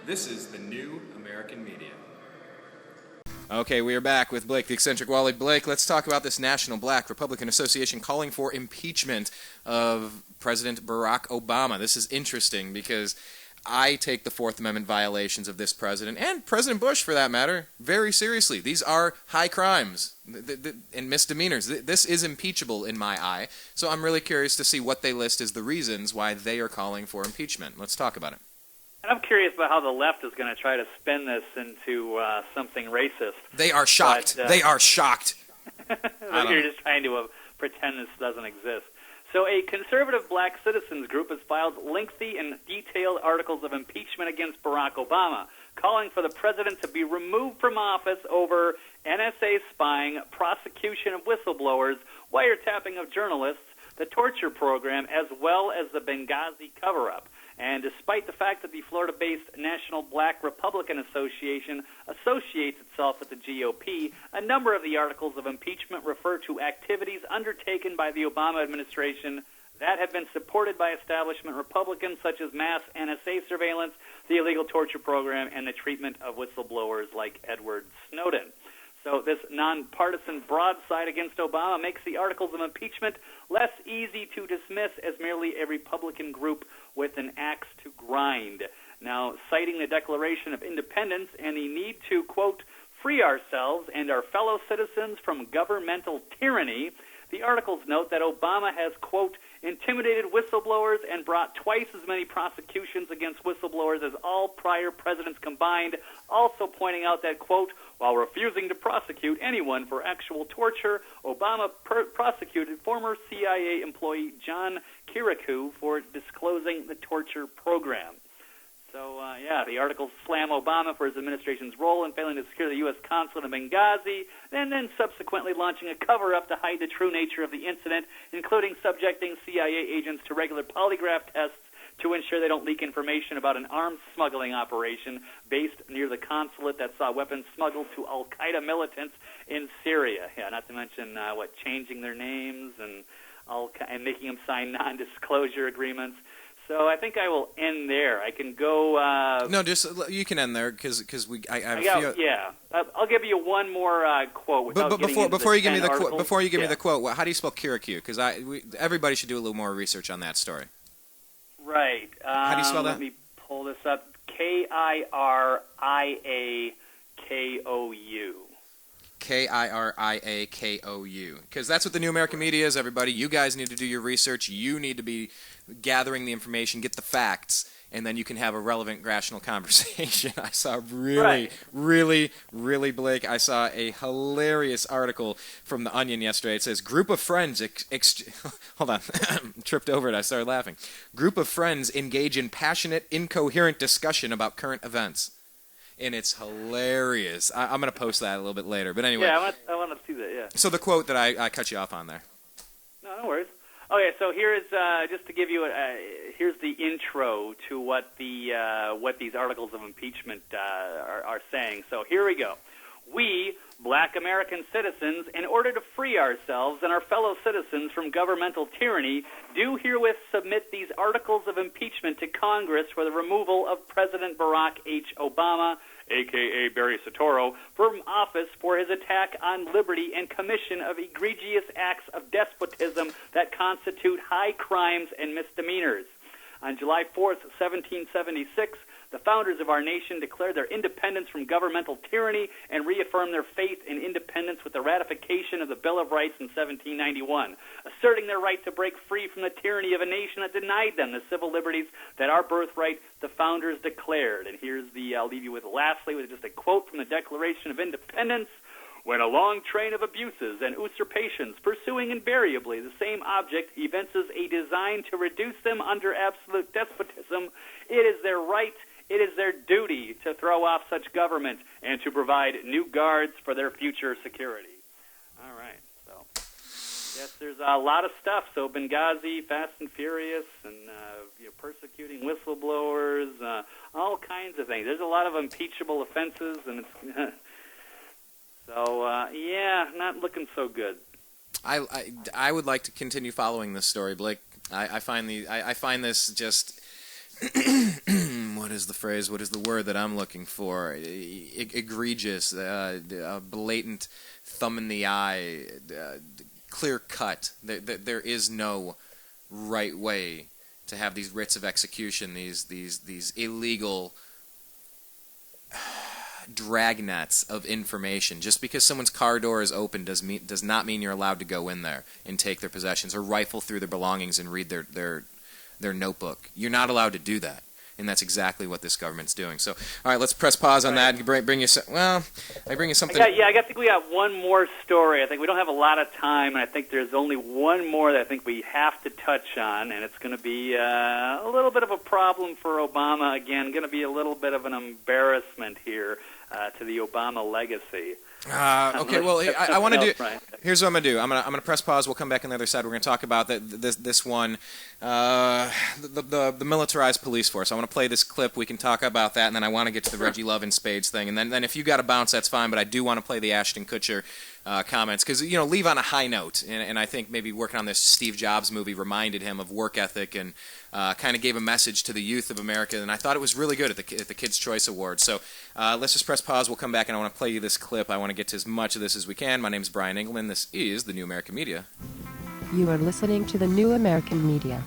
This is the new American media. Okay, we are back with Blake, the eccentric Wally. Blake, let's talk about this National Black Republican Association calling for impeachment of President Barack Obama. This is interesting because I take the Fourth Amendment violations of this president, and President Bush for that matter, very seriously. These are high crimes and misdemeanors. This is impeachable in my eye, so I'm really curious to see what they list as the reasons why they are calling for impeachment. Let's talk about it. And I'm curious about how the left is going to try to spin this into something racist. They are shocked. They are shocked. You're just trying to pretend this doesn't exist. So a conservative black citizens group has filed lengthy and detailed articles of impeachment against Barack Obama, calling for the president to be removed from office over NSA spying, prosecution of whistleblowers, wiretapping of journalists, the torture program, as well as the Benghazi cover-up. And despite the fact that the Florida-based National Black Republican Association associates itself with the GOP, a number of the articles of impeachment refer to activities undertaken by the Obama administration that have been supported by establishment Republicans, such as mass NSA surveillance, the illegal torture program, and the treatment of whistleblowers like Edward Snowden. So this nonpartisan broadside against Obama makes the articles of impeachment less easy to dismiss as merely a Republican group with an axe to grind. Now, citing the Declaration of Independence and the need to, quote, free ourselves and our fellow citizens from governmental tyranny, the articles note that Obama has, quote, intimidated whistleblowers and brought twice as many prosecutions against whistleblowers as all prior presidents combined, also pointing out that, quote, while refusing to prosecute anyone for actual torture, Obama prosecuted former CIA employee John Kiriakou for disclosing the torture program. So, the articles slam Obama for his administration's role in failing to secure the U.S. consulate in Benghazi, and then subsequently launching a cover-up to hide the true nature of the incident, including subjecting CIA agents to regular polygraph tests to ensure they don't leak information about an arms smuggling operation based near the consulate that saw weapons smuggled to al-Qaeda militants in Syria. Yeah, not to mention, changing their names and making them sign non-disclosure agreements. So I think I will end there. I can go. No, just you can end there because I'll give you one more quote. But before you give me the quote, how do you spell Kiriakou? Because everybody should do a little more research on that story. Right. How do you spell that? Let me pull this up. Kiriakou. Kiriakou. Because that's what the new American media is, everybody. You guys need to do your research. You need to be gathering the information, get the facts, and then you can have a relevant, rational conversation. I saw really, Blake, I saw a hilarious article from The Onion yesterday. It says, group of friends, hold on, tripped over it, I started laughing. Group of friends engage in passionate, incoherent discussion about current events. And it's hilarious. I'm going to post that a little bit later. But anyway. Yeah, I want to see that, yeah. So the quote that I cut you off on there. No worries. Okay, so here's just to give you here's the intro to what these articles of impeachment are saying. So here we go. We, black American citizens, in order to free ourselves and our fellow citizens from governmental tyranny, do herewith submit these articles of impeachment to Congress for the removal of President Barack H. Obama, a.k.a. Barry Soetoro, from office for his attack on liberty and commission of egregious acts of despotism that constitute high crimes and misdemeanors. On July 4th, 1776, the founders of our nation declared their independence from governmental tyranny and reaffirmed their faith in independence with the ratification of the Bill of Rights in 1791, asserting their right to break free from the tyranny of a nation that denied them the civil liberties that our birthright the founders declared. And I'll leave you with just a quote from the Declaration of Independence. When a long train of abuses and usurpations, pursuing invariably the same object, evinces a design to reduce them under absolute despotism, it is their right, it is their duty to throw off such government and to provide new guards for their future security. All right, so yes, there's a lot of stuff. So Benghazi, Fast and Furious, and persecuting whistleblowers, all kinds of things. There's a lot of impeachable offenses, and it's not looking so good. I would like to continue following this story, Blake. I find this just what is the phrase? What is the word that I'm looking for? Egregious, blatant, thumb in the eye, clear cut. There is no right way to have these writs of execution, these illegal dragnets of information. Just because someone's car door is open does not mean you're allowed to go in there and take their possessions or rifle through their belongings and read their notebook. You're not allowed to do that. And that's exactly what this government's doing. So, all right, let's press pause on that. And bring you something. I think we got one more story. I think we don't have a lot of time, and I think there's only one more that I think we have to touch on, and it's going to be a little bit of a problem for Obama. Again, going to be a little bit of an embarrassment here to the Obama legacy. Okay, well, I want to do. Here's what I'm going to do. I'm going to press pause. We'll come back on the other side. We're going to talk about this one, the militarized police force. I want to play this clip. We can talk about that, and then I want to get to the Reggie Love and Spades thing. And then if you got to bounce, that's fine. But I do want to play the Ashton Kutcher comments because leave on a high note. And I think maybe working on this Steve Jobs movie reminded him of work ethic and kind of gave a message to the youth of America. And I thought it was really good at the Kids' Choice Awards. So let's just press pause. We'll come back, and I want to play you this clip. I want to get to as much of this as we can. My name is Brian Engelman. This is the New American Media. You are listening to the New American Media.